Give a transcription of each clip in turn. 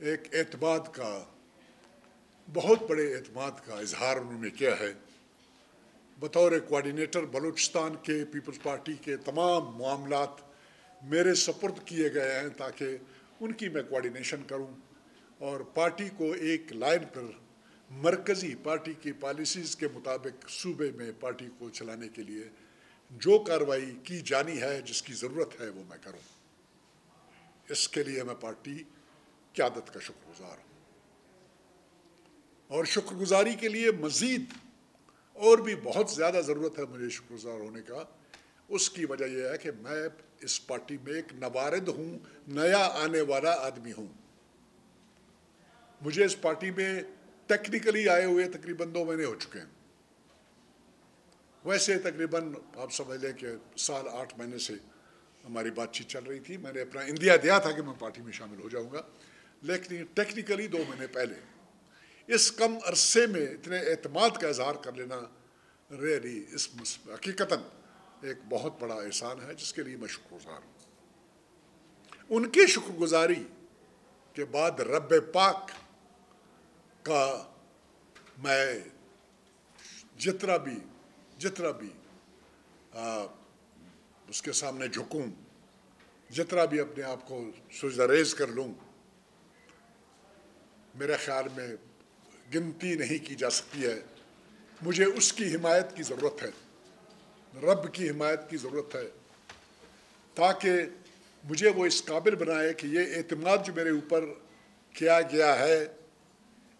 ایک اعتماد کا، بہت بڑے اعتماد کا اظہار انہوں نے کیا ہے۔ بطور کوارڈینیٹر بلوچستان کے پیپلز پارٹی کے تمام معاملات میرے سپرد کیے گئے ہیں تاکہ ان کی میں کوارڈینیشن کروں اور پارٹی کو ایک لائن پر مرکزی پارٹی کی پالیسیز کے مطابق صوبے میں پارٹی کو چلانے کے لیے جو کارروائی کی جانی ہے، جس کی ضرورت ہے، وہ میں کروں۔ اس کے لیے میں پارٹی قیادت کا شکر گزار ہوں، اور شکر گزاری کے لیے مزید اور بھی بہت زیادہ ضرورت ہے مجھے شکر گزار ہونے کا۔ اس کی وجہ یہ ہے کہ میں اس پارٹی میں ایک نوارد ہوں، نیا آنے والا آدمی ہوں۔ مجھے اس پارٹی میں ٹیکنیکلی آئے ہوئے تقریباً 2 مہینے ہو چکے ہیں، ویسے تقریباً آپ سمجھ لیں کہ 1 سال 8 مہینے سے ہماری بات چیت چل رہی تھی۔ میں نے اپنا اندیا دیا تھا کہ میں پارٹی میں شامل ہو جاؤں گا، لیکن ٹیکنیکلی 2 مہینے پہلے اس کم عرصے میں اتنے اعتماد کا اظہار کر لینا ریئلی اس حقیقتاً ایک بہت بڑا احسان ہے، جس کے لیے میں شکر گزار ہوں۔ ان کی شکر گزاری کے بعد رب پاک کا میں جتنا بھی اس کے سامنے جھکوں، جتنا بھی اپنے آپ کو سجدہ ریز کر لوں، میرے خیال میں گنتی نہیں کی جا سکتی ہے۔ مجھے اس کی حمایت کی ضرورت ہے، رب کی حمایت کی ضرورت ہے، تاکہ مجھے وہ اس قابل بنائے کہ یہ اعتماد جو میرے اوپر کیا گیا ہے،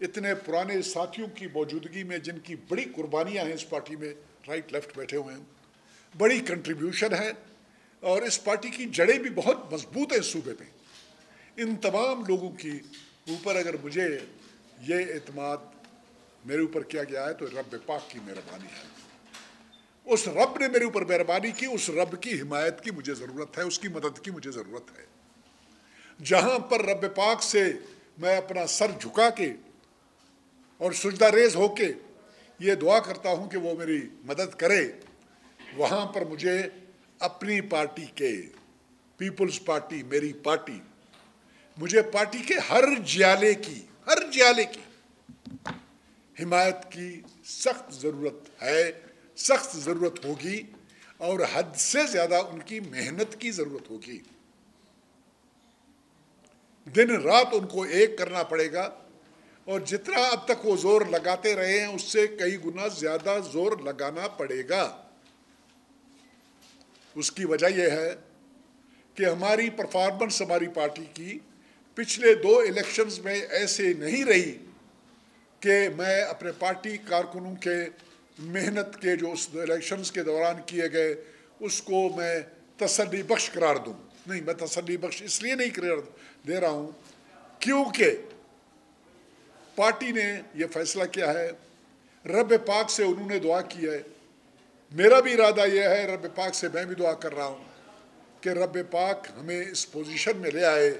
اتنے پرانے ساتھیوں کی موجودگی میں جن کی بڑی قربانیاں ہیں اس پارٹی میں، رائٹ لیفٹ بیٹھے ہوئے ہیں، بڑی کنٹریبیوشن ہے، اور اس پارٹی کی جڑیں بھی بہت مضبوط ہیں اس صوبے میں۔ ان تمام لوگوں کی اوپر اگر مجھے یہ اعتماد میرے اوپر کیا گیا ہے تو رب پاک کی مہربانی ہے۔ اس رب نے میرے اوپر مہربانی کی، اس رب کی حمایت کی مجھے ضرورت ہے، اس کی مدد کی مجھے ضرورت ہے۔ جہاں پر رب پاک سے میں اپنا سر جھکا کے اور سجدہ ریز ہو کے یہ دعا کرتا ہوں کہ وہ میری مدد کرے، وہاں پر مجھے اپنی پارٹی کے، پیپلز پارٹی میری پارٹی، مجھے پارٹی کے ہر جیالے کی حمایت کی سخت ضرورت ہے، سخت ضرورت ہوگی، اور حد سے زیادہ ان کی محنت کی ضرورت ہوگی۔ دن رات ان کو ایک کرنا پڑے گا، اور جتنا اب تک وہ زور لگاتے رہے ہیں اس سے کئی گنا زیادہ زور لگانا پڑے گا۔ اس کی وجہ یہ ہے کہ ہماری پرفارمنس ہماری پارٹی کی پچھلے 2 الیکشنز میں ایسے نہیں رہی کہ میں اپنے پارٹی کارکنوں کے محنت کے جو اس الیکشنز کے دوران کیے گئے اس کو میں تسلی بخش قرار دوں۔ نہیں، میں تسلی بخش اس لیے نہیں قرار دے رہا ہوں کیونکہ پارٹی نے یہ فیصلہ کیا ہے، رب پاک سے انہوں نے دعا کی ہے، میرا بھی ارادہ یہ ہے، رب پاک سے میں بھی دعا کر رہا ہوں کہ رب پاک ہمیں اس پوزیشن میں لے آئے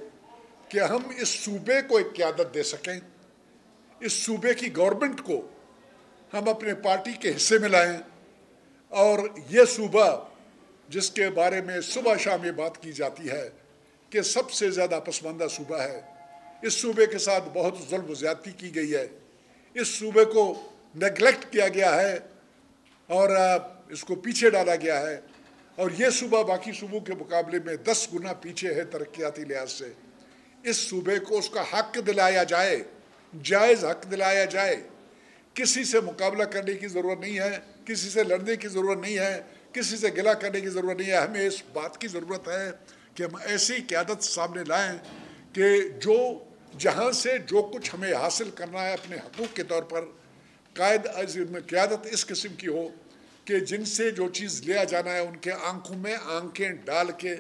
کہ ہم اس صوبے کو ایک قیادت دے سکیں، اس صوبے کی گورنمنٹ کو ہم اپنے پارٹی کے حصے میں لائیں، اور یہ صوبہ جس کے بارے میں صبح شام یہ بات کی جاتی ہے کہ سب سے زیادہ پسماندہ صوبہ ہے، اس صوبے کے ساتھ بہت ظلم و زیادتی کی گئی ہے، اس صوبے کو نیگلیکٹ کیا گیا ہے اور اس کو پیچھے ڈالا گیا ہے، اور یہ صوبہ باقی صوبوں کے مقابلے میں 10 گنا پیچھے ہے ترقیاتی لحاظ سے۔ اس صوبے کو اس کا حق دلایا جائے، جائز حق دلایا جائے۔ کسی سے مقابلہ کرنے کی ضرورت نہیں ہے، کسی سے لڑنے کی ضرورت نہیں ہے، کسی سے گلہ کرنے کی ضرورت نہیں ہے۔ ہمیں اس بات کی ضرورت ہے کہ ہم ایسی قیادت سامنے لائیں کہ جو جہاں سے جو کچھ ہمیں حاصل کرنا ہے اپنے حقوق کے طور پر، قیادت اس قسم کی ہو کہ جن سے جو چیز لیا جانا ہے ان کے آنکھوں میں آنکھیں ڈال کے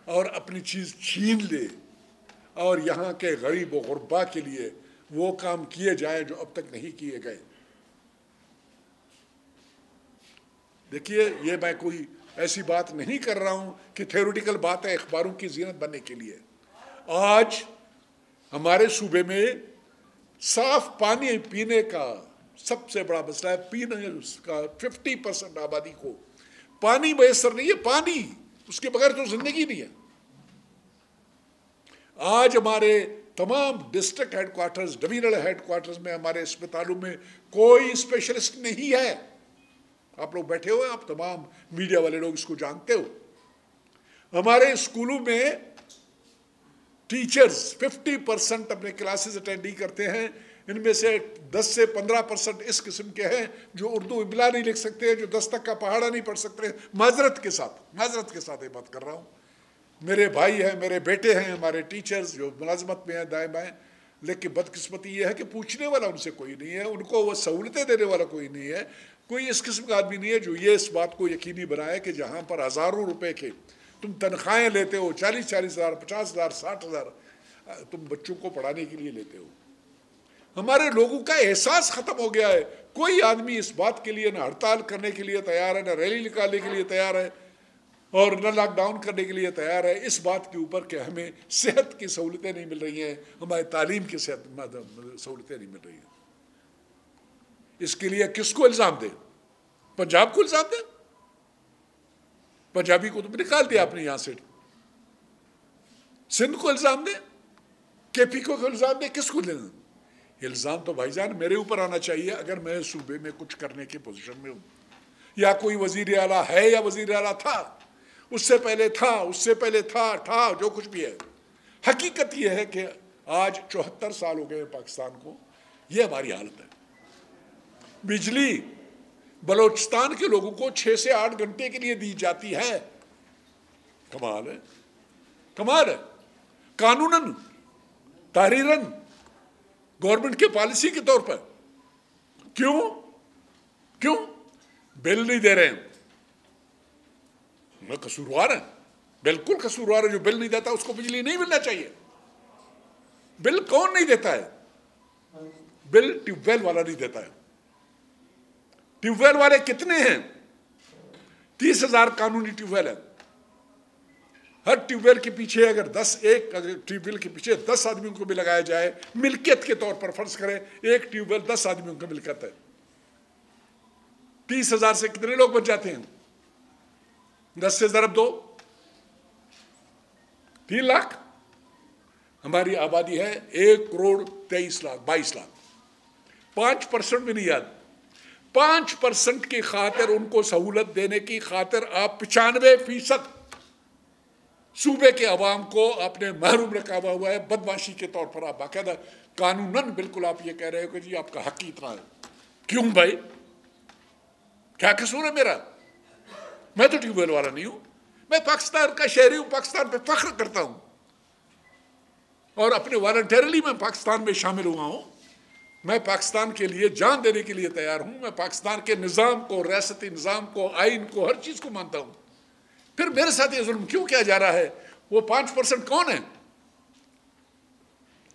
اور اپنی چیز چھین لے، اور یہاں کے غریب و غربا کے لیے وہ کام کیے جائیں جو اب تک نہیں کیے گئے۔ دیکھیے، یہ میں کوئی ایسی بات نہیں کر رہا ہوں کہ تھیوریٹیکل بات ہے اخباروں کی زینت بننے کے لیے۔ آج ہمارے صوبے میں صاف پانی پینے کا سب سے بڑا مسئلہ ہے۔ پینے کا 50% آبادی کو پانی میسر نہیں ہے، پانی، اس کے بغیر تو زندگی نہیں ہے۔ آج ہمارے तमाम डिस्ट्रिक्ट हेडक्वार्टर्स, डिविजनल हेडक्वार्टर्स में, हमारे अस्पतालों में कोई स्पेशलिस्ट नहीं है। आप लोग बैठे हुए हैं, आप तमाम मीडिया वाले लोग इसको जानते हो। हमारे स्कूलों में टीचर्स 50% अपने क्लासेस अटेंड नहीं करते हैं। इनमें से 10 से 15% इस किस्म के हैं जो उर्दू इबला नहीं लिख सकते, जो 10 तक का पहाड़ा नहीं पढ़ सकते। माजरत के साथ ये बात कर रहा हूँ। मेरे भाई हैं, मेरे बेटे हैं, हमारे टीचर्स जो मुलाजमत में हैं दाएं बाएं, लेकिन बदकिस्मती ये है कि पूछने वाला उनसे कोई नहीं है, उनको वो सहूलतें देने वाला कोई नहीं है। कोई इस किस्म का आदमी नहीं है जो ये इस बात को यकीनी बनाए कि जहाँ पर हज़ारों रुपए के तुम तनख्वाहें लेते हो, 40-40 हज़ार, 50 हज़ार, 60 हज़ार तुम बच्चों को पढ़ाने के लिए लेते हो। हमारे लोगों का एहसास खत्म हो गया है। कोई आदमी इस बात के लिए न हड़ताल करने के लिए तैयार है, न रैली निकालने के लिए तैयार है, और न लॉकडाउन करने के लिए तैयार है, इस बात के ऊपर कि हमें सेहत की सहूलतें नहीं मिल रही हैं, हमारे तालीम की सहूलतें नहीं मिल रही हैं। इसके लिए किसको इल्ज़ाम दे? पंजाब को इल्ज़ाम दे? पंजाबी को तो निकाल दिया आपने यहाँ से। सिंध को इल्ज़ाम दे, केपी को इल्ज़ाम दे, किसको देना? इल्ज़ाम तो भाईजान मेरे ऊपर आना चाहिए अगर मैं सूबे में कुछ करने की पोजीशन में हूँ, या कोई वजीर आला है या वजीर आला था, उससे पहले था, जो कुछ भी है। हकीकत यह है कि आज 74 साल हो गए पाकिस्तान को, यह हमारी हालत है। बिजली बलोचिस्तान के लोगों को 6 से 8 घंटे के लिए दी जाती है। कमाल है, कमाल है। कानूनन, तहरीरन, गवर्नमेंट के पॉलिसी के तौर पर क्यों बिल नहीं दे रहे हैं? मैं कसूरवार है, बिल्कुल कसूरवार है। जो बिल नहीं देता उसको बिजली नहीं मिलना चाहिए। बिल कौन नहीं देता है? बिल ट्यूबवेल वाला नहीं देता है। ट्यूबवेल वाले कितने हैं? 30,000 कानूनी ट्यूबवेल है। हर ट्यूबवेल के पीछे अगर ट्यूबवेल के पीछे 10 आदमियों को भी लगाया जाए, मिल्कियत के तौर पर फर्ज करें, एक ट्यूबवेल 10 आदमियों की मिल्कियत है। 30,000 से कितने लोग बच जाते हैं? 10 से ज़रब दो, 3 लाख। हमारी आबादी है 1,23,22 लाख। 5% भी नहीं याद। 5% की खातिर, उनको सहूलत देने की खातिर आप 95% सूबे के अवाम को आपने महरूम रखा हुआ है। बदमाशी के तौर पर आप बाकायदा कानूनन बिल्कुल आप ये कह रहे हो कि जी आपका हक ही इतना है। क्यों भाई, क्या कसूर है मेरा? मैं तो ट्यूबवेल वाला नहीं हूं, मैं पाकिस्तान का शहरी हूं, पाकिस्तान पे फख्र करता हूं, और अपने वॉलंटरली मैं पाकिस्तान में शामिल हुआ हूं। मैं पाकिस्तान के लिए जान देने के लिए तैयार हूं। मैं पाकिस्तान के निज़ाम को, रियासती निज़ाम को, आइन को, हर चीज़ को मानता हूं। फिर मेरे साथ ये जुल्म क्यों किया जा रहा है? वो 5% कौन है?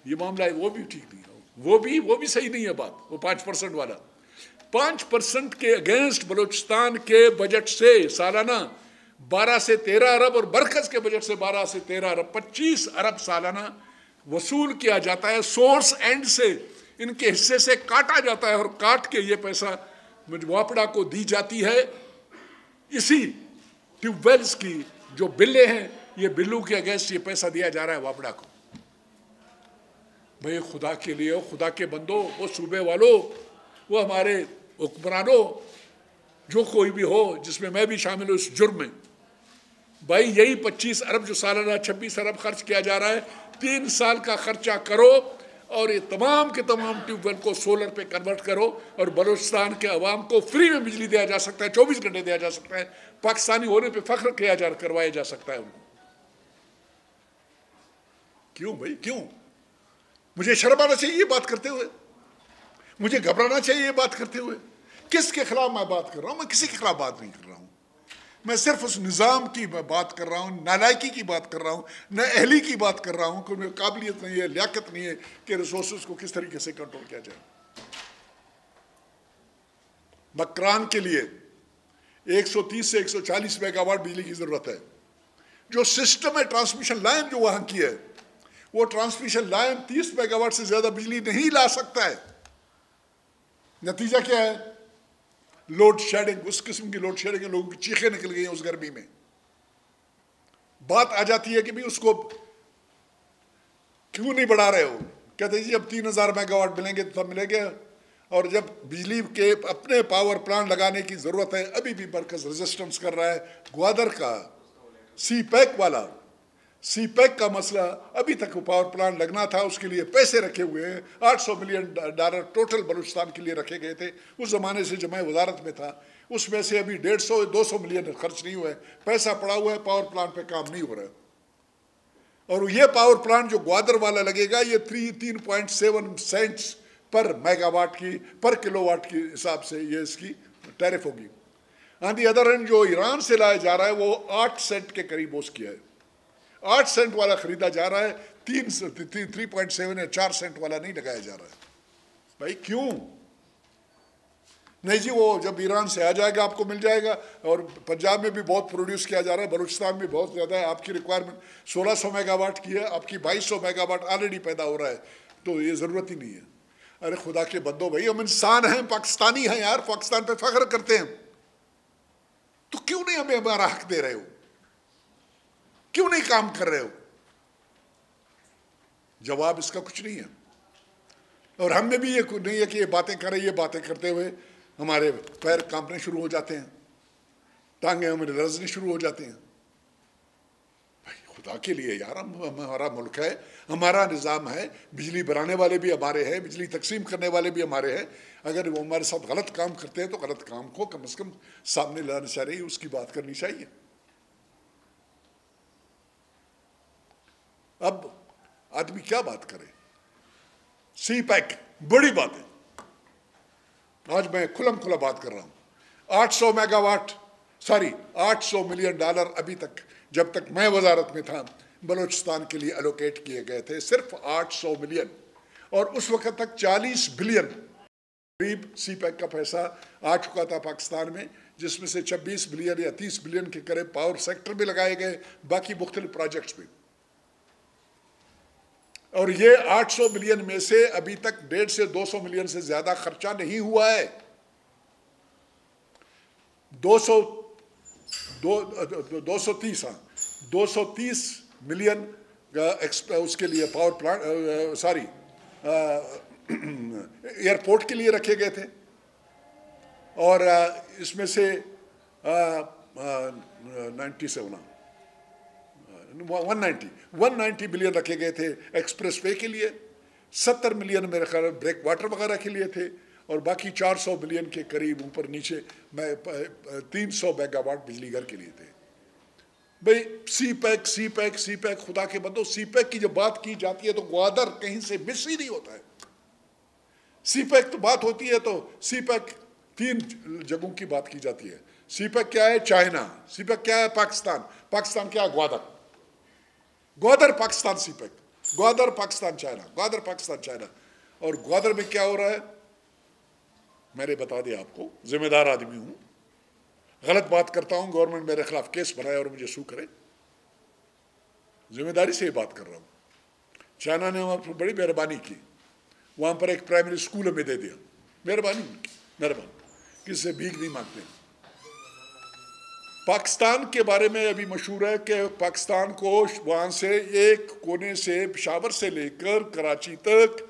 ये मामला है, वो भी ठीक नहीं है, वो भी सही नहीं है बात। वो 5% वाला, 5% के अगेंस्ट बलूचिस्तान के बजट से सालाना 12 से 13 अरब, और मरकज के बजट से 12 से 13 अरब, 25 अरब सालाना वसूल किया जाता है। सोर्स एंड से इनके हिस्से से काटा जाता है, और काट के ये पैसा वापड़ा को दी जाती है। इसी ट्यूबवेल्स की जो बिल्ले हैं, ये बिल्लों के अगेंस्ट ये पैसा दिया जा रहा है वापड़ा को। भाई खुदा के लिए, खुदा के बंदो, वो सूबे वालों, वो हमारे हुक्मरानों, जो कोई भी हो, जिसमें मैं भी शामिल हूँ इस जुर्म में, भाई यही 25 अरब जो सालाना 26 अरब खर्च किया जा रहा है, 3 साल का खर्चा करो, और ये तमाम के तमाम ट्यूबवेल को सोलर पे कन्वर्ट करो, और बलूचिस्तान के अवाम को फ्री में बिजली दिया जा सकता है, 24 घंटे दिया जा सकता है। पाकिस्तानी होने पे फख्र करवाया जा सकता है उनको। क्यों भाई, क्यों? मुझे शर्म आना चाहिए ये बात करते हुए, मुझे घबराना चाहिए ये बात करते हुए। किसके खिलाफ मैं बात कर रहा हूं? मैं किसी के खिलाफ बात नहीं कर रहा हूं। मैं सिर्फ उस निज़ाम की बात कर रहा हूँ, नालायकी की बात कर रहा हूँ, नाअहली की बात कर रहा हूँ कि उनमें काबिलियत नहीं है, लियाकत नहीं है कि रिसोर्सेज को किस तरीके से कंट्रोल किया जाए। मकरान के लिए 130 से 140 मेगावाट बिजली की ज़रूरत है। जो सिस्टम है, ट्रांसमिशन लाइन जो वहाँ की है, वो ट्रांसमिशन लाइन 30 मेगावाट से ज़्यादा बिजली नहीं ला सकता है। नतीजा क्या है? लोड शेडिंग, उस किस्म की लोड शेडिंग, लोगों की चीखें निकल गई हैं उस गर्मी में। बात आ जाती है कि भी उसको کیوں نہیں بڑھا رہے ہو؟ کہتے جی اب 3000 میگاواٹ ملیں گے تو تب ملیں گے، اور جب بجلی کے اپنے پاور پلانٹ لگانے کی ضرورت ہے ابھی بھی مرکز ریزسٹنس کر رہا ہے۔ گوادر کا سی پیک والا، سی پیک کا مسئلہ ابھی تک وہ پاور پلانٹ لگنا تھا، اس کے لیے پیسے رکھے ہوئے ہیں، $800 ملین ٹوٹل بلوچستان کے لیے رکھے گئے تھے اس زمانے سے جب میں وزارت میں تھا، اس میں سے ابھی 150-200 ملین خرچ نہیں ہوا ہے، پیسہ پڑا ہوا ہے، پاور پلانٹ پہ کام نہیں ہو رہا ہے۔ اور یہ پاور پلانٹ جو گوادر والا لگے گا یہ 3.7 سینٹس پر میگا واٹ کی، پر کلو واٹ کی حساب سے یہ اس کی ٹیرف ہوگی۔ آن دی ادر اینڈ جو ایران سے لایا جا رہا ہے وہ 8 سینٹ کے قریب اس کی ہے، 8 سینٹ والا خریدا جا رہا ہے، 3.7 یا 4 سینٹ والا نہیں لگایا جا رہا ہے۔ بھائی کیوں؟ نہیں جی وہ جب ایران سے آ جائے گا آپ کو مل جائے گا، اور پنجاب میں بھی بہت پروڈیوس کیا جا رہا ہے، بلوچستان میں بہت زیادہ ہے، آپ کی ریکوائرمنٹ 1600 میگا واٹ کی ہے، آپ کی 2200 میگا واٹ آلریڈی پیدا ہو رہا ہے، تو یہ ضرورت ہی نہیں ہے۔ ارے خدا کے بندو بھائی، ہم انسان ہیں، پاکستانی ہیں یار، پاکستان پہ فخر کرتے ہیں، تو کیوں نہیں ہمیں ہمارا حق دے رہے ہو؟ کیوں نہیں کام کر رہے ہو؟ جواب اس کا کچھ نہیں ہے۔ اور ہم میں بھی یہ نہیں ہے کہ یہ باتیں کریں، یہ باتیں کرتے ہوئے ہمارے پیر کانپنے شروع ہو جاتے ہیں، ٹانگیں ہمیں لرزنے شروع ہو جاتے ہیں۔ بھائی خدا کے لیے یار، ہمارا ملک ہے، ہمارا نظام ہے، بجلی بنانے والے بھی ہمارے ہیں، بجلی تقسیم کرنے والے بھی ہمارے ہیں، اگر وہ ہمارے ساتھ غلط کام کرتے ہیں تو غلط کام کو کم از کم سامنے لانا چاہیے، اس کی بات کرنی چاہیے۔ اب آدمی کیا بات کرے؟ سی پیک بڑی بات ہے، آج میں کھلم کھلا بات کر رہا ہوں۔ 800 ملین ڈالر ابھی تک جب تک میں وزارت میں تھا بلوچستان کے لیے الوکیٹ کیے گئے تھے، صرف 800 ملین، اور اس وقت تک 40 بلین قریب سی پیک کا پیسہ آ چکا تھا پاکستان میں، جس میں سے 26 بلین یا 30 بلین کے قریب پاور سیکٹر میں لگائے گئے، باقی مختلف پروجیکٹس میں۔ اور یہ 800 ملین میں سے ابھی تک 150 سے 200 ملین سے زیادہ خرچہ نہیں ہوا ہے۔ 230 ملین اس کے لیے پاور پلانٹ ایئرپورٹ کے لیے رکھے گئے تھے، اور اس میں سے 190 ملین رکھے گئے تھے ایکسپریس وے کے لیے، 70 ملین میرے خیال بریک واٹر وغیرہ کے لیے تھے، اور باقی 400 ملین کے قریب اوپر نیچے 300 میگا واٹ بجلی گھر کے لیے تھے۔ بھئی سی پیک، خدا کے بندو، سی پیک کی جب بات کی جاتی ہے تو گوادر کہیں سے مس ہی نہیں ہوتا ہے۔ سی پیک تو بات ہوتی ہے تو سی پیک 3 جگہوں کی بات کی جاتی ہے۔ سی پیک کیا ہے؟ چائنا۔ سی پیک کیا ہے؟ پاکستان۔ پاکستان کیا ہے؟ Gwadar Pakistan CPEC, Gwadar Pakistan China, Gwadar Pakistan China. اور گوادر میں کیا ہو رہا ہے میں نے بتا دیا آپ کو، ذمہ دار آدمی ہوں، غلط بات کرتا ہوں گورنمنٹ میرے خلاف کیس بنائے اور مجھے سو کرے، ذمہ داری سے یہ بات کر رہا ہوں۔ چائنا نے ہمارے پر بڑی مہربانی کی، وہاں پر ایک پرائمری اسکول ہمیں دے دیا، مہربانی ان کی، مہربانی، کسی سے بھیک نہیں مانگتے۔ پاکستان کے بارے میں ابھی مشہور ہے کہ پاکستان کو وہاں سے ایک کونے سے پشاور سے لے کر کراچی تک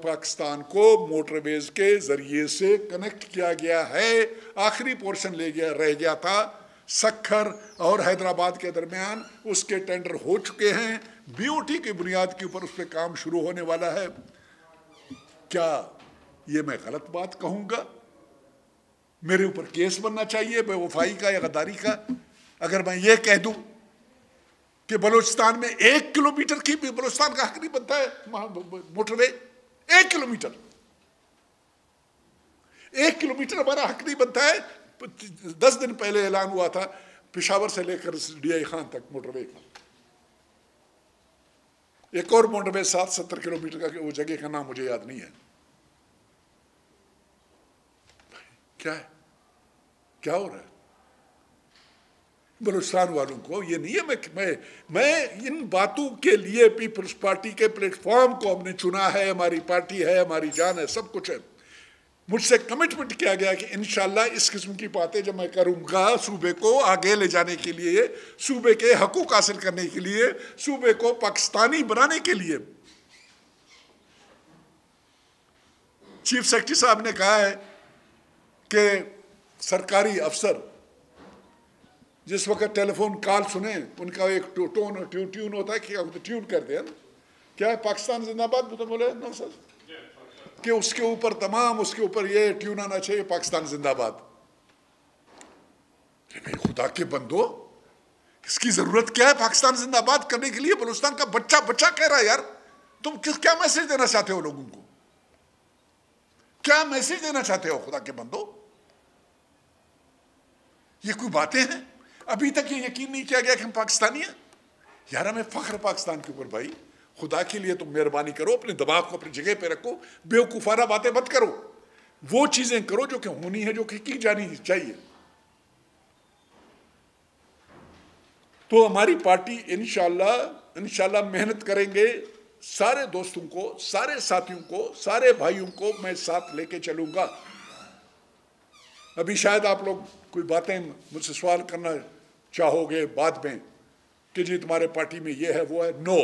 پاکستان کو موٹر ویز کے ذریعے سے کنیکٹ کیا گیا ہے۔ آخری پورشن رہ گیا تھا سکھر اور حیدرآباد کے درمیان، اس کے ٹینڈر ہو چکے ہیں، بی او ٹی کی بنیاد کے اوپر اس پہ کام شروع ہونے والا ہے۔ کیا یہ میں غلط بات کہوں گا؟ میرے اوپر کیس بننا چاہیے بے وفائی کا یا غداری کا اگر میں یہ کہہ دوں کہ بلوچستان میں 1 کلومیٹر کی بھی بلوچستان کا حق نہیں بنتا ہے موٹر وے؟ 1 کلومیٹر 1 کلومیٹر ہمارا حق نہیں بنتا ہے۔ 10 دن پہلے اعلان ہوا تھا پشاور سے لے کر ڈی آئی خان تک موٹر وے کا، ایک اور موٹر وے 70 کلومیٹر کا، وہ جگہ کا نام مجھے یاد نہیں ہے۔ کیا ہے؟ کیا ہو رہا ہے؟ بلوچستان والوں کو یہ نہیں ہے، میں ان باتوں کے لیے پیپلز پارٹی کے پلیٹ فارم کو ہم نے چنا ہے، ہماری پارٹی ہے، ہماری جان ہے، سب کچھ ہے۔ مجھ سے کمٹمنٹ کیا گیا کہ انشاءاللہ اس قسم کی باتیں جب میں کروں گا صوبے کو آگے لے جانے کے لیے، صوبے کے حقوق حاصل کرنے کے لیے، صوبے کو پاکستانی بنانے کے لیے. چیف سیکرٹری صاحب نے کہا ہے کہ سرکاری افسر جس وقت ٹیلی فون کال سنیں ان کا ایک ٹیون ہوتا ہے کہ ٹیون کرتے ہیں کیا ہے پاکستان زندہ باد تو بولے نا سر کہ اس کے اوپر تمام اس کے اوپر یہ ٹیون آنا چاہیے پاکستان زندہ باد. خدا کے بندو اس کی ضرورت کیا ہے پاکستان زندہ باد کرنے کے لیے؟ بلوچستان کا بچہ کہہ رہا ہے یار. تم کیا میسج دینا چاہتے ہو لوگوں کو؟ کیا میسج دینا چاہتے ہو خدا کے بندو؟ یہ کوئی باتیں ہیں؟ ابھی تک یہ یقین نہیں کیا گیا کہ ہم پاکستانی ہیں. یار ہمیں فخر پاکستان کے اوپر. بھائی خدا کے لیے تم مہربانی کرو، اپنے دماغ کو اپنی جگہ پہ رکھو، بیوقوفانہ باتیں مت کرو، وہ چیزیں کرو جو کہ ہونی ہے، جو کہ کی جانی چاہیے. تو ہماری پارٹی انشاءاللہ محنت کریں گے. سارے دوستوں کو، سارے ساتھیوں کو، سارے بھائیوں کو میں ساتھ لے کے چلوں گا. ابھی شاید آپ لوگ کوئی باتیں مجھ سے سوال کرنا چاہو گے بعد میں کہ جی تمہارے پارٹی میں یہ ہے وہ ہے. نو،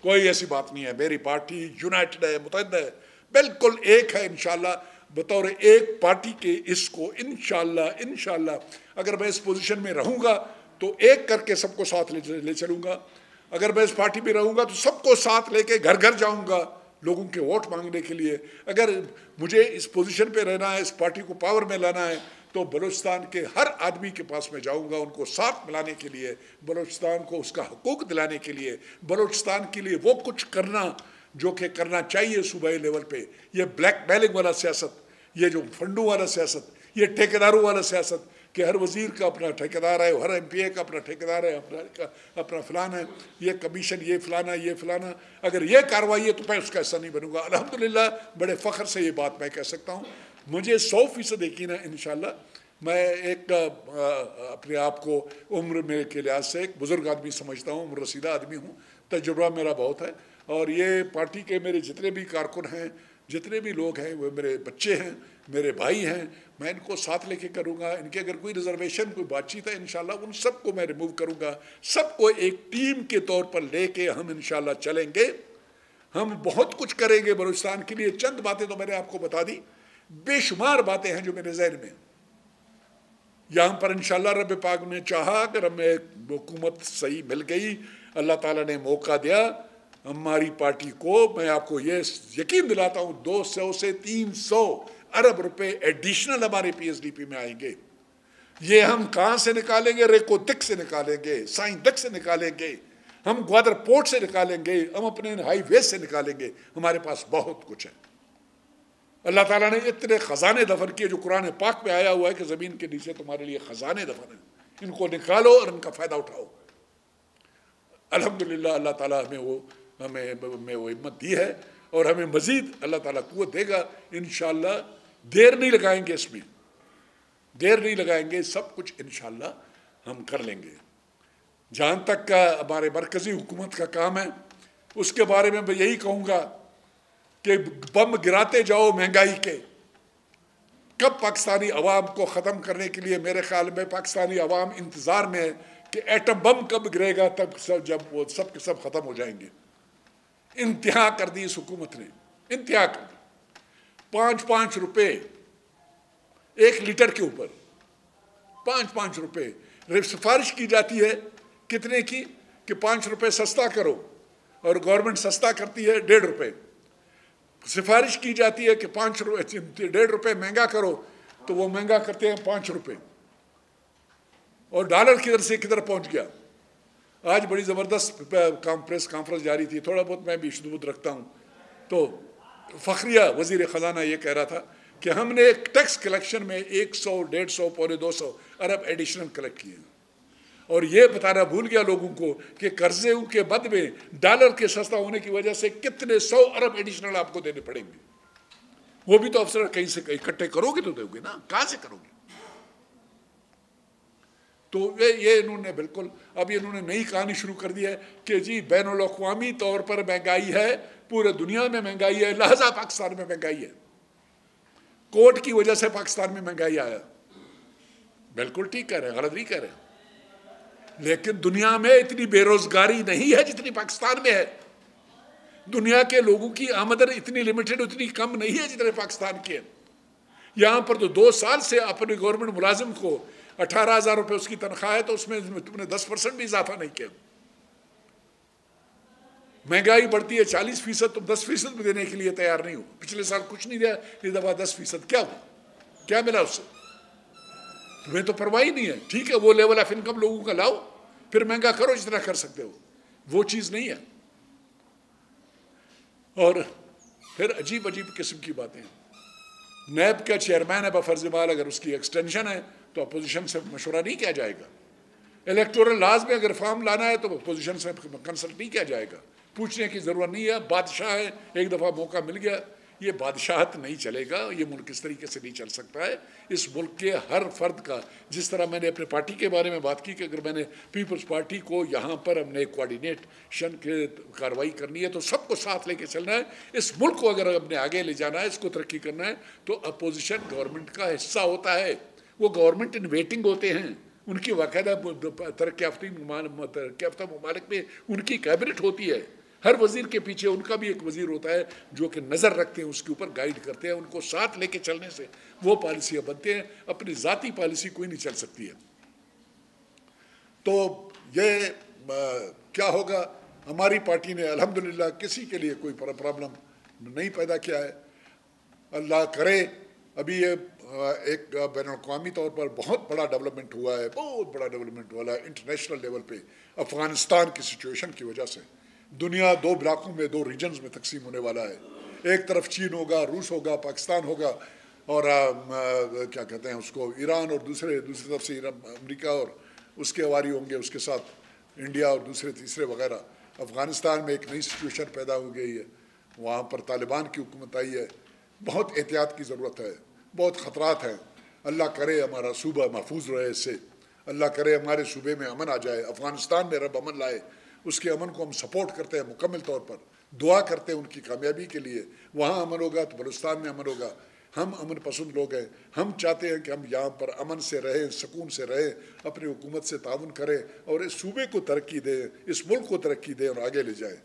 کوئی ایسی بات نہیں ہے. میری پارٹی یونائٹڈ ہے، متحد ہے، بالکل ایک ہے. انشاءاللہ بطور ایک پارٹی کے اس کو انشاءاللہ اگر میں اس پوزیشن میں رہوں گا تو ایک کر کے سب کو ساتھ لے چلوں گا. اگر میں اس پارٹی میں رہوں گا تو سب کو ساتھ لے کے گھر جاؤں گا لوگوں کے ووٹ مانگنے کے لیے. اگر مجھے اس پوزیشن پہ رہنا ہے، اس پارٹی کو پاور میں لانا ہے تو بلوچستان کے ہر آدمی کے پاس میں جاؤں گا ان کو ساتھ ملانے کے لیے، بلوچستان کو اس کا حقوق دلانے کے لیے، بلوچستان کے لیے وہ کچھ کرنا جو کہ کرنا چاہیے صوبائی لیول پہ. یہ بلیک میلنگ والا سیاست، یہ جو فنڈوں والا سیاست، یہ ٹھیکیداروں والا سیاست کہ ہر وزیر کا اپنا ٹھیکیدار ہے، ہر ایم پی اے کا اپنا ٹھیکیدار ہے، اپنا فلان ہے، یہ کمیشن، یہ فلانا. اگر یہ کارروائی ہے تو میں اس کا حصہ نہیں بنوں گا. الحمدللہ بڑے فخر سے یہ بات میں کہہ سکتا ہوں. مجھے 100% یقین ہے انشاءاللہ. میں ایک اپنے آپ کو عمر میں کے لحاظ سے ایک بزرگ آدمی سمجھتا ہوں، عمر رسیدہ آدمی ہوں، تجربہ میرا بہت ہے. اور یہ پارٹی کے میرے جتنے بھی کارکن ہیں، جتنے بھی لوگ ہیں، وہ میرے بچے ہیں، میرے بھائی ہیں. میں ان کو ساتھ لے کے کروں گا. ان کے اگر کوئی ریزرویشن، کوئی بات چیت ہے انشاءاللہ ان سب کو میں ریموو کروں گا. سب کو ایک ٹیم کے طور پر لے کے ہم انشاءاللہ چلیں گے. ہم بہت کچھ کریں گے بلوچستان کے لیے. چند باتیں تو میں نے آپ کو بتا دی، بے شمار باتیں ہیں جو میرے ذہن میں. یہاں پر انشاءاللہ رب پاک نے چاہا اگر ہمیں حکومت صحیح مل گئی، اللہ تعالیٰ نے موقع دیا ہماری پارٹی کو، میں آپ کو یہ یقین دلاتا ہوں 200 سے 300 ارب روپے ایڈیشنل ہمارے پی ایس ڈی پی میں آئیں گے. یہ ہم کہاں سے نکالیں گے؟ ریکو تک سے نکالیں گے، سائن تک سے نکالیں گے، ہم گوادر پورٹ سے نکالیں گے، ہم اپنے ہائی وے سے نکالیں گے. ہمارے پاس بہت کچھ ہے. اللہ تعالیٰ نے اتنے خزانے دفن کیے جو قرآن پاک میں آیا ہوا ہے کہ زمین کے نیچے تمہارے لیے خزانے دفن ہیں، ان کو نکالو اور ان کا فائدہ اٹھاؤ. الحمدللہ اللہ تعالیٰ ہمیں وہ ہمت دی ہے اور ہمیں مزید اللہ تعالیٰ قوت دے گا. انشاءاللہ دیر نہیں لگائیں گے، اس میں دیر نہیں لگائیں گے، سب کچھ انشاءاللہ ہم کر لیں گے. جہاں تک کا ہمارے مرکزی حکومت کا کام ہے اس کے بارے میں یہی کہوں گا کہ بم گراتے جاؤ مہنگائی کے. کب پاکستانی عوام کو ختم کرنے کے لیے میرے خیال میں پاکستانی عوام انتظار میں ہے کہ ایٹم بم کب گرے گا، تب جب وہ سب کے سب ختم ہو جائیں گے. انتہا کر دی اس حکومت نے، انتہا کر دی. 5 روپے 1 لیٹر کے اوپر، 5 روپے سفارش کی جاتی ہے کتنے کی کہ 5 روپے سستا کرو، اور گورنمنٹ سستا کرتی ہے 1.5 روپے. سفارش کی جاتی ہے کہ 1.5 روپے مہنگا کرو تو وہ مہنگا کرتے ہیں 5 روپے. اور ڈالر کدھر سے کدھر پہنچ گیا. آج بڑی زبردست پریس کانفرنس جاری تھی، تھوڑا بہت میں بھی شدود رکھتا ہوں. تو فخریہ وزیر خزانہ یہ کہہ رہا تھا کہ ہم نے ایک ٹیکس کلیکشن میں 100، 150، 250 ارب ایڈیشنل کلیکٹ کیے ہیں. اور یہ بتانا بھول گیا لوگوں کو کہ قرضے کے بد میں ڈالر کے سستا ہونے کی وجہ سے کتنے 100 ارب ایڈیشنل آپ کو دینے پڑیں گے. وہ بھی تو افسر کہیں سے اکٹھے کرو گے تو دو گے نا، کہاں سے کرو گے؟ تو یہ انہوں نے بالکل اب انہوں نے نئی کہانی شروع کر دی ہے کہ جی بین الاقوامی طور پر مہنگائی ہے، پورے دنیا میں مہنگائی ہے، لہذا پاکستان میں مہنگائی ہے. कोर्ट की वजह से पाकिस्तान में महंगाई आया, बिल्कुल ठीक कह रहे हैं, गलत नहीं कह रहे हैं, लेकिन दुनिया में इतनी बेरोजगारी नहीं है जितनी पाकिस्तान में है। दुनिया के लोगों की आमदन इतनी लिमिटेड, उतनी कम नहीं है जितने पाकिस्तान की है। यहाँ पर तो 2 साल से अपने गवर्नमेंट मुलाजिम को 18,000 रुपये उसकी तनख्वाह है, तो उसमें तुमने 10% भी इजाफा नहीं किया। महंगाई बढ़ती है 40%, तुम 10% भी देने के लिए तैयार नहीं हो। पिछले साल कुछ नहीं दिया, इस दफा 10%। क्या हुआ, क्या मिला उससे? तुम्हें तो परवाह ही नहीं है। ठीक है, वो लेवल ऑफ इनकम लोगों का लाओ, फिर महंगा करो जितना कर सकते हो, वो चीज नहीं है। और फिर अजीब अजीब किस्म की बातें। नैब का चेयरमैन है बफरजमाल, अगर उसकी एक्सटेंशन है तो अपोजिशन से मशवरा नहीं किया जाएगा। इलेक्टोरल लॉज में अगर रिफॉर्म लाना है तो अपोजिशन से कंसल्ट नहीं किया जाएगा, पूछने की जरूरत नहीं है। बादशाह है, एक दफा मौका मिल गया, ये बादशाहत नहीं चलेगा। ये मुल्क इस तरीके से नहीं चल सकता है। इस मुल्क के हर फर्द का, जिस तरह मैंने अपने पार्टी के बारे में बात की कि अगर मैंने पीपल्स पार्टी को यहाँ पर हमने कोऑर्डिनेशन के कार्रवाई करनी है तो सबको साथ लेके चलना है। इस मुल्क को अगर हमने आगे ले जाना है, इसको तरक्की करना है, तो अपोजिशन गवर्नमेंट का हिस्सा होता है। वो गवर्नमेंट इन वेटिंग होते हैं, उनकी बाकायदा तरक्की याफ्ता ममालिक में उनकी कैबिनेट होती है। हर वजीर के पीछे उनका भी एक वजीर होता है जो कि नज़र रखते हैं, उसके ऊपर गाइड करते हैं। उनको साथ लेके चलने से वो पॉलिसियाँ बनते हैं, अपनी ज़ाती पॉलिसी कोई नहीं चल सकती है। तो ये क्या होगा, हमारी पार्टी ने अल्हम्दुलिल्लाह किसी के लिए कोई प्रॉब्लम नहीं पैदा किया है। अल्लाह करे अभी ये एक बैनुल-अक़वामी तौर पर बहुत बड़ा डेवलपमेंट हुआ है, बहुत बड़ा डेवलपमेंट हुआ है इंटरनेशनल लेवल पे। अफ़गानिस्तान की सिचुएशन की वजह से दुनिया 2 ब्लॉकों में, 2 रीजन्स में तकसीम होने वाला है। एक तरफ चीन होगा, रूस होगा, पाकिस्तान होगा, और क्या कहते हैं उसको, ईरान, और दूसरी तरफ से अमेरिका और उसके अवारी होंगे, उसके साथ इंडिया और दूसरे तीसरे वगैरह। अफ़गानिस्तान में एक नई सिचुएशन पैदा हो गई है, वहाँ पर तालिबान की हुकूमत आई है। बहुत एहतियात की ज़रूरत है, बहुत ख़तरात हैं। अल्लाह करे हमारा सूबा महफूज रहे इससे, अल्लाह करे हमारे सूबे में अमन आ जाए। अफ़गानिस्तान में रब अमन लाए, उसके अमन को हम सपोर्ट करते हैं मुकम्मल तौर पर, दुआ करते हैं उनकी कामयाबी के लिए। वहाँ अमन होगा तो बलूचिस्तान में अमन होगा। हम अमन पसंद लोग हैं, हम चाहते हैं कि हम यहाँ पर अमन से रहें, सुकून से रहें, अपनी हुकूमत से ताउन करें और इस सूबे को तरक्की दें, इस मुल्क को तरक्की दें और आगे ले जाएँ।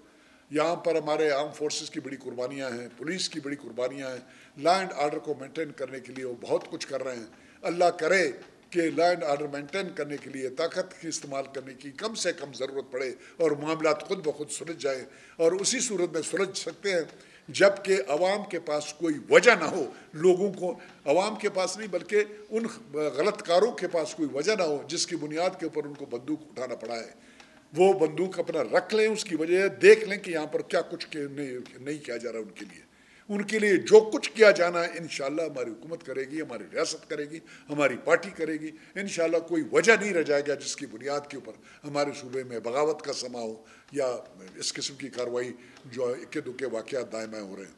यहाँ पर हमारे आर्म फोर्सेस की बड़ी कुर्बानियाँ हैं, पुलिस की बड़ी कुर्बानियाँ हैं। लॉ एंड आर्डर को मेंटेन करने के लिए वो बहुत कुछ कर रहे हैं। अल्लाह करे कि लॉ एंड आर्डर मेंटेन करने के लिए ताकत की इस्तेमाल करने की कम से कम ज़रूरत पड़े और मामलात खुद ब खुद सुलझ जाए। और उसी सूरत में सुलझ सकते हैं जबकि अवाम के पास कोई वजह ना हो, लोगों को, अवाम के पास नहीं बल्कि उन गलतकारों के पास कोई वजह ना हो जिसकी बुनियाद के ऊपर उनको बंदूक उठाना पड़ा है। वो बंदूक अपना रख लें, उसकी वजह देख लें कि यहाँ पर क्या कुछ नहीं किया जा रहा उनके लिए। उनके लिए जो कुछ किया जाना है इंशाअल्लाह हमारी हुकूमत करेगी, हमारी रियासत करेगी, हमारी पार्टी करेगी। इंशाअल्लाह कोई वजह नहीं रह जाएगा जिसकी बुनियाद के ऊपर हमारे सूबे में बगावत का समा हो या इस किस्म की कार्रवाई जो इक्के दुक्के वाक़यात दायमा हो रहे हैं।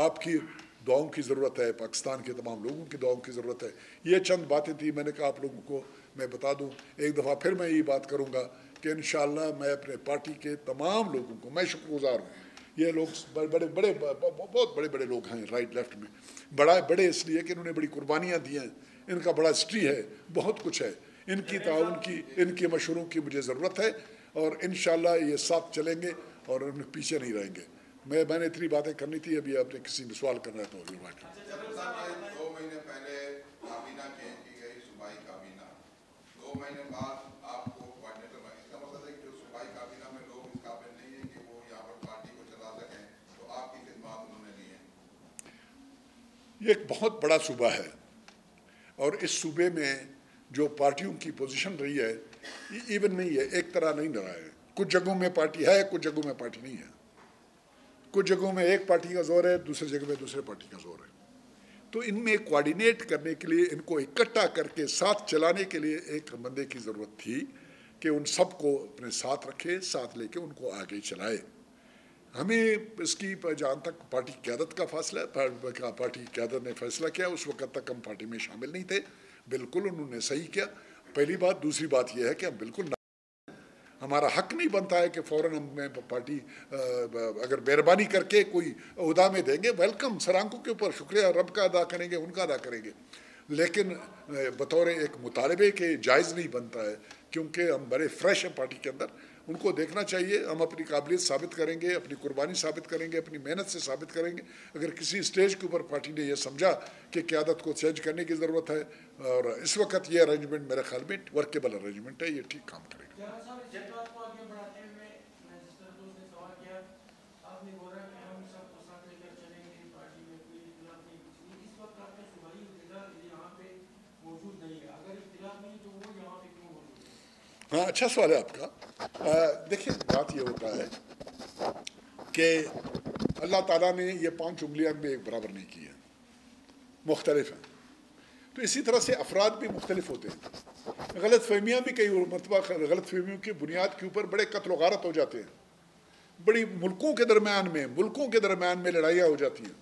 आपकी दुआओं की ज़रूरत है, पाकिस्तान के तमाम लोगों की दुआओं की ज़रूरत है। ये चंद बातें थी, मैंने कहा आप लोगों को मैं बता दूँ। एक दफ़ा फिर मैं ये बात करूँगा कि इंशाअल्लाह मैं अपने पार्टी के तमाम लोगों को, मैं शुक्रगुज़ार हूँ। ये लोग बहुत बड़े बड़े लोग हैं राइट लेफ्ट में, बड़े इसलिए कि इन्होंने बड़ी कुर्बानियाँ दी हैं, इनका बड़ा हिस्ट्री है, बहुत कुछ है। इनकी ताउन की, इनके मशवरों की मुझे ज़रूरत है और इंशाअल्लाह ये साथ चलेंगे और उन पीछे नहीं रहेंगे। मैंने इतनी बातें करनी थी, अभी आपने किसी ने सवाल करना है तो अभी बात। 2 महीने पहले काबीना चेंज की गई, सूबाई काबीना, 2 महीने बाद आपको कोऑर्डिनेटर बना। इसका मतलब है कि जो सूबाई काबीना में लोग इस काबिल नहीं है कि वो यहाँ पर पार्टी को चला सकें, तो आपकी खिदमत उन्होंने ली है। ये एक बहुत बड़ा सूबा है और इस सूबे में जो पार्टियों की पोजीशन रही है ये इवन नहीं है, एक तरह नहीं रहा है। कुछ जगहों में पार्टी है, कुछ जगहों में पार्टी नहीं है। कुछ जगहों में एक पार्टी का जोर है, दूसरी जगह में दूसरे पार्टी का जोर है। तो इनमें कोऑर्डिनेट करने के लिए, इनको इकट्ठा करके साथ चलाने के लिए एक बंदे की ज़रूरत थी कि उन सबको अपने साथ रखे, साथ लेके उनको आगे चलाए। हमें इसकी जहाँ तक पार्टी क़यादत का फासला है, पार्टी क़यादत ने फैसला किया, उस वक़्त तक हम पार्टी में शामिल नहीं थे। बिल्कुल उन्होंने सही किया, पहली बात। दूसरी बात यह है कि हम बिल्कुल हमारा हक नहीं बनता है कि फ़ौरन हमें पार्टी अगर मेहरबानी करके कोई ओहदा में देंगे, वेलकम, सर आंखों के ऊपर शुक्रिया रब का अदा करेंगे, उनका अदा करेंगे, लेकिन बतौर एक मुतालबे के जायज़ नहीं बनता है, क्योंकि हम बड़े फ्रेश हैं पार्टी के अंदर। उनको देखना चाहिए, हम अपनी काबिलियत साबित करेंगे, अपनी कुर्बानी साबित करेंगे, अपनी मेहनत से साबित करेंगे। अगर किसी स्टेज के ऊपर पार्टी ने यह समझा कि क़यादत को चेंज करने की ज़रूरत है, और इस वक्त ये अरेंजमेंट मेरे ख्याल में वर्केबल अरेंजमेंट है, ये ठीक काम करेगा। हाँ, अच्छा सवाल है आपका। देखिए, बात ये होता है कि अल्लाह ताला ने ये 5 उंगलियां भी एक बराबर नहीं की है, मुख्तलिफ हैं। तो इसी तरह से अफराद भी मुख्तलिफ होते हैं। गलत फहमियाँ भी कई मरतबा गलत फहमियों की बुनियाद के ऊपर बड़े कत्ल गारत हो जाते हैं, बड़ी मुल्कों के दरमियान में लड़ाइयाँ हो जाती हैं।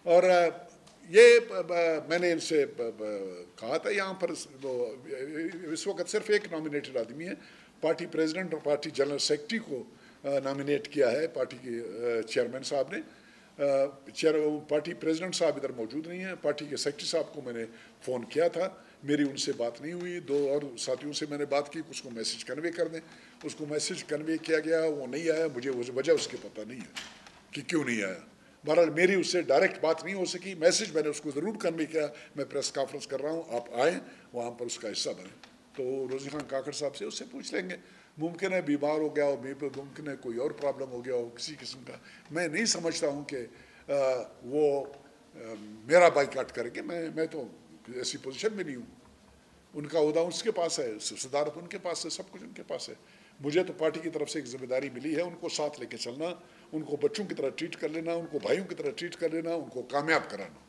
और ये मैंने इनसे कहा था, यहाँ पर इस वक्त सिर्फ एक नॉमिनेटेड आदमी है, पार्टी प्रेसिडेंट और पार्टी जनरल सेक्रेटरी को नॉमिनेट किया है पार्टी के चेयरमैन साहब ने। पार्टी प्रेसिडेंट साहब इधर मौजूद नहीं है। पार्टी के सेक्रेटरी साहब को मैंने फ़ोन किया था, मेरी उनसे बात नहीं हुई। 2 और साथियों से मैंने बात की, उसको मैसेज कन्वे कर दें। उसको मैसेज कन्वे किया गया, वो नहीं आया। मुझे वजह उसके पता नहीं है कि क्यों नहीं आया। बहरहाल मेरी उससे डायरेक्ट बात नहीं हो सकी। मैसेज मैंने उसको ज़रूर कन्वे किया, मैं प्रेस कॉन्फ्रेंस कर रहा हूँ, आप आएँ, वहाँ पर उसका हिस्सा बने। तो रोज़ी खान काकड़ साहब से उससे पूछ लेंगे। मुमकिन है बीमार हो गया हो, मुमकिन है कोई और प्रॉब्लम हो गया हो किसी किस्म का। मैं नहीं समझता हूँ कि वो मेरा बाइकाट करेंगे। मैं तो ऐसी पोजीशन में नहीं हूँ। उनका ओहदा उसके पास है, सदारत उनके पास है, सब कुछ उनके पास है। मुझे तो पार्टी की तरफ से एक जिम्मेदारी मिली है, उनको साथ लेके चलना, उनको बच्चों की तरह ट्रीट कर लेना, उनको भाइयों की तरह ट्रीट कर लेना, उनको कामयाब कराना,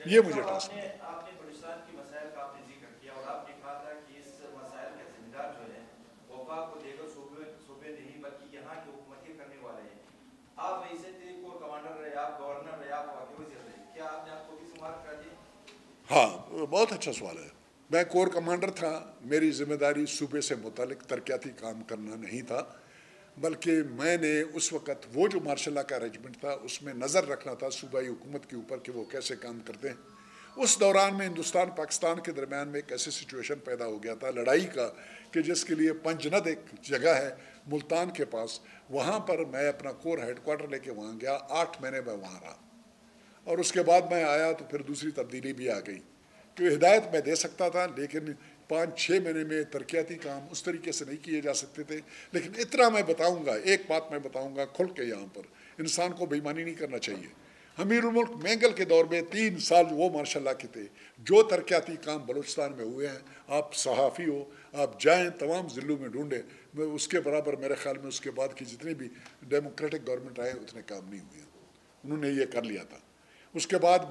ये मुझे टास्क है। आपने बलूचिस्तान की मसाइल का आपने जिक्र किया और आपने कहा था कि इस मसाइल के जिम्मेदार जो है वफाक को देकर सूबे नहीं बल्कि यहाँ की हुकूमतें करने वाले हैं। आप वैसे कोर कमांडर रहे, आप गवर्नर रहे, आप वज़ीर रहे, क्या आपने आपको भी शुमार कर दिया? हाँ, बहुत अच्छा सवाल है। मैं कोर कमांडर था, मेरी जिम्मेदारी सूबे से मुतालिक तरक्याती काम करना नहीं था, बल्कि मैंने उस वक़्त वो जो मार्शल लॉ का अरेंजमेंट था उसमें नज़र रखना था सूबाई हुकूमत के ऊपर कि वो कैसे काम करते हैं। उस दौरान में हिंदुस्तान पाकिस्तान के दरमियान में एक ऐसी सिचुएशन पैदा हो गया था लड़ाई का कि जिसके लिए पंजनद एक जगह है मुल्तान के पास, वहाँ पर मैं अपना कोर हेडक्वार्टर लेके वहाँ गया। 8 महीने में वहाँ रहा और उसके बाद मैं आया तो फिर दूसरी तब्दीली भी आ गई। तो हिदायत मैं दे सकता था, लेकिन 5-6 महीने में तरक्याती काम उस तरीके से नहीं किए जा सकते थे। लेकिन इतना मैं बताऊंगा, एक बात मैं बताऊंगा खुल के, यहाँ पर इंसान को बेईमानी नहीं करना चाहिए। अमीरुल मुल्क मैंगल के दौर में 3 साल वो मार्शल लॉ के थे, जो तरक्याती काम बलूचिस्तान में हुए हैं, आप सहाफ़ी हो, आप जाएँ तमाम ज़िलों में ढूंढें, मैं उसके बराबर मेरे ख्याल में उसके बाद की जितनी भी डेमोक्रेटिक गवर्नमेंट आए उतने काम नहीं हुए। उन्होंने ये कर लिया था। उसके बाद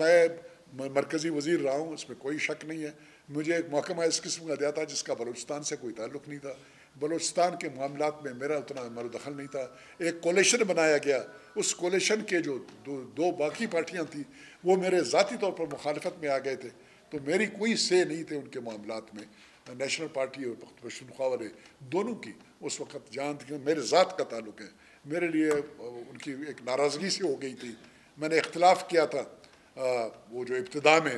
मैं मरकज़ी वज़ीर रहा हूँ, इसमें कोई शक नहीं है। मुझे एक महकमा इस किस्म का दिया था जिसका बलूचिस्तान से कोई ताल्लुक़ नहीं था। बलूचिस्तान के मामलात में मेरा उतना मरदखल नहीं था। एक कोलिशन बनाया गया, उस कोलिशन के जो दो बाकी पार्टियाँ थीं वो मेरे ज़ाती तौर पर मुखालफत में आ गए थे, तो मेरी कोई से नहीं थे उनके मामलात में। नेशनल पार्टी और पख्तूनख्वा वाले दोनों की उस वक़्त जान थी, मेरे ज़ात का ताल्लुक़ है। मेरे लिए उनकी एक नाराज़गी सी हो गई थी। मैंने इख्तलाफ किया था वो जो इब्तिदा में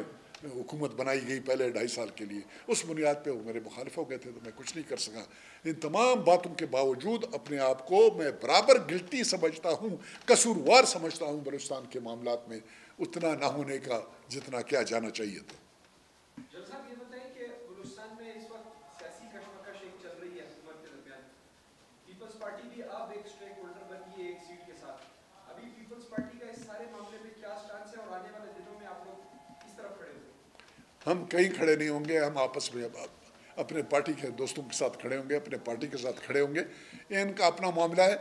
हुकूमत बनाई गई पहले 2.5 साल के लिए, उस बुनियाद पे वो मेरे मुखालिफ हो गए थे, तो मैं कुछ नहीं कर सका। इन तमाम बातों के बावजूद अपने आप को मैं बराबर गिल्टी समझता हूँ, कसूरवार समझता हूँ बलूचिस्तान के मामलात में उतना ना होने का जितना क्या जाना चाहिए था। हम कहीं खड़े नहीं होंगे, हम आपस में अपने पार्टी के दोस्तों के साथ खड़े होंगे, अपने पार्टी के साथ खड़े होंगे। इनका अपना मामला है,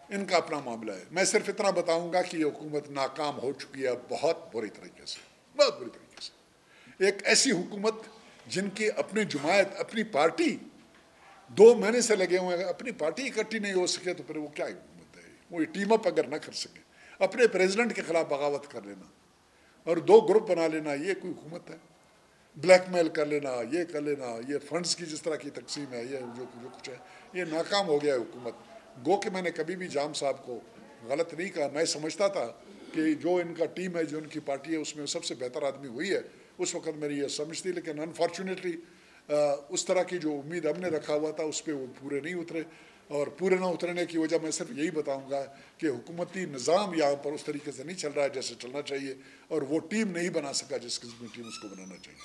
इनका अपना मामला है। मैं सिर्फ इतना बताऊंगा कि ये हुकूमत नाकाम हो चुकी है बहुत बुरी तरीके से, बहुत बुरी तरीके से। एक ऐसी हुकूमत जिनकी अपनी जमायत, अपनी पार्टी 2 महीने से लगे हुए हैं, अपनी पार्टी इकट्ठी नहीं हो सके तो फिर वो क्या हुकूमत है? वो टीम अप अगर ना कर सके, अपने प्रेसिडेंट के खिलाफ बगावत कर लेना और 2 ग्रुप बना लेना, ये कोई हुकूमत है? ब्लैक मेल कर लेना, ये कर लेना, ये फंड्स की जिस तरह की तकसीम है, ये जो कुछ है, ये नाकाम हो गया है हुकूमत। गो कि मैंने कभी भी जाम साहब को गलत नहीं कहा, मैं समझता था कि जो इनका टीम है, जो इनकी पार्टी है, उसमें सबसे बेहतर आदमी हुई है, उस वक्त मेरी ये समझ थी। लेकिन अनफॉर्चुनेटली उस तरह की जो उम्मीद हमने रखा हुआ था उस पर वो पूरे नहीं उतरे, और पूरे ना उतरने की वजह मैं सिर्फ यही बताऊंगा कि हुकूमती निज़ाम यहाँ पर उस तरीके से नहीं चल रहा है जैसे चलना चाहिए, और वो टीम नहीं बना सका जिस किस्म की टीम उसको बनाना चाहिए।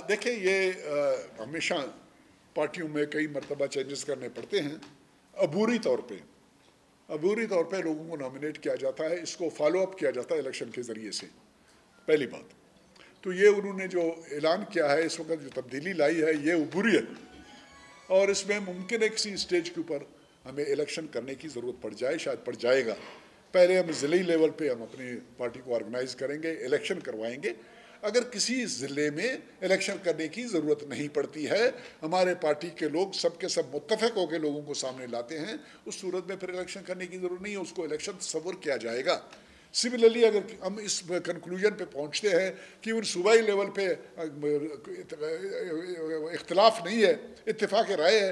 देखिए, ये हमेशा पार्टियों में कई मरतबा चेंजेस करने पड़ते हैं। अबूरी तौर पे लोगों को नॉमिनेट किया जाता है, इसको फॉलो अप किया जाता है इलेक्शन के ज़रिए से, पहली बात। तो ये उन्होंने जो ऐलान किया है इस वक्त, जो तब्दीली लाई है, ये अबूरी है, और इसमें मुमकिन है किसी स्टेज के ऊपर हमें इलेक्शन करने की ज़रूरत पड़ जाए, शायद पड़ जाएगा। पहले हम ज़िले लेवल पे हम अपनी पार्टी को ऑर्गेनाइज़ करेंगे, इलेक्शन करवाएंगे। अगर किसी ज़िले में इलेक्शन करने की ज़रूरत नहीं पड़ती है, हमारे पार्टी के लोग सब के सब मुत्तफ़िक़ होकर लोगों को सामने लाते हैं, उस सूरत में फिर इलेक्शन करने की ज़रूरत नहीं है, उसको इलेक्शन तस्वुर किया जाएगा। सिमिलरली अगर हम इस कंक्लूजन पे पहुंचते हैं कि उन सूबाई लेवल पे इख्तिलाफ नहीं है, इत्तेफाक राय है,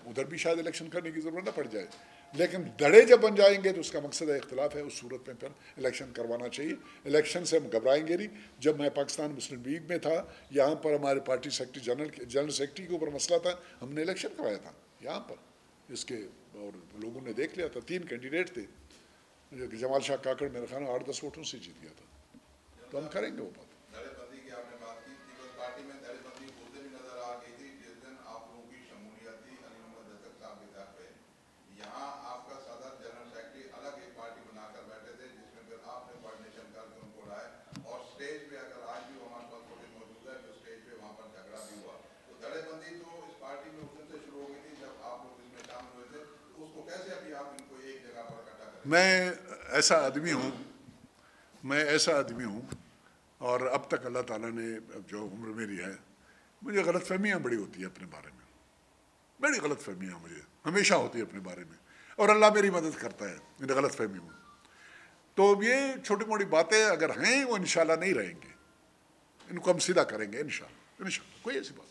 उधर भी शायद इलेक्शन करने की ज़रूरत ना पड़ जाए। लेकिन धड़े जब बन जाएंगे तो उसका मकसद है इख्तिलाफ है, उस सूरत में फिर इलेक्शन करवाना चाहिए। इलेक्शन से हम घबराएंगे नहीं। जब मैं पाकिस्तान मुस्लिम लीग में था, यहाँ पर हमारे पार्टी सेक्रेटरी जनरल सेक्रेटरी के ऊपर मसला था, हमने इलेक्शन करवाया था यहाँ पर इसके, और लोगों ने देख लिया था, 3 कैंडिडेट थे, जमाल शाह काकड़ मेरे ख्याल में 8-10 वोटों से जीत गया था। तो हम करेंगे वो बात। दड़ेबंदी की आपने बात की, पीपल्स पार्टी में दड़ेबंदी उस दिन भी नजर आ गई थी जिस दिन आप लोगों की शमूलियत थी अली मोहम्मद दस्तक साहब के घर पे। यहाँ आपका सदर जनरल सेक्रेटरी अलग एक पार्टी बनाकर बैठे थे, जिसमें फिर आपने कोऑर्डिनेशन करके उनको लाए, और स्टेज पे अगर आज भी हमारे पास फुटेज मौजूद है जो स्टेज पे वहाँ पर झगड़ा भी हुआ। तो दड़ेबंदी तो इस पार्टी में उस दिन से शुरू हो गई थी जब आप लोग इसमें शामिल हुए थे, तो उसको कैसे अभी आप इनको एक जगह पर इकट्ठा करें? मैं ऐसा आदमी हूँ, और अब तक अल्लाह ताला ने, जो उम्र मेरी है, मुझे गलतफहमियाँ बड़ी होती है अपने बारे में, बड़ी गलतफहमियाँ मुझे हमेशा होती है अपने बारे में, और अल्लाह मेरी मदद करता है इन गलतफहमियों में। तो ये छोटी मोटी बातें अगर हैं वो इंशाल्लाह नहीं रहेंगे, इनको हम सीधा करेंगे इंशाल्लाह। कोई ऐसी बात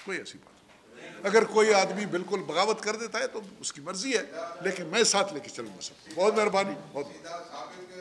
नहीं। अगर कोई आदमी बिल्कुल बगावत कर देता है तो उसकी मर्जी है, लेकिन मैं साथ लेके चलूँगा सबको। बहुत मेहरबानी, बहुत।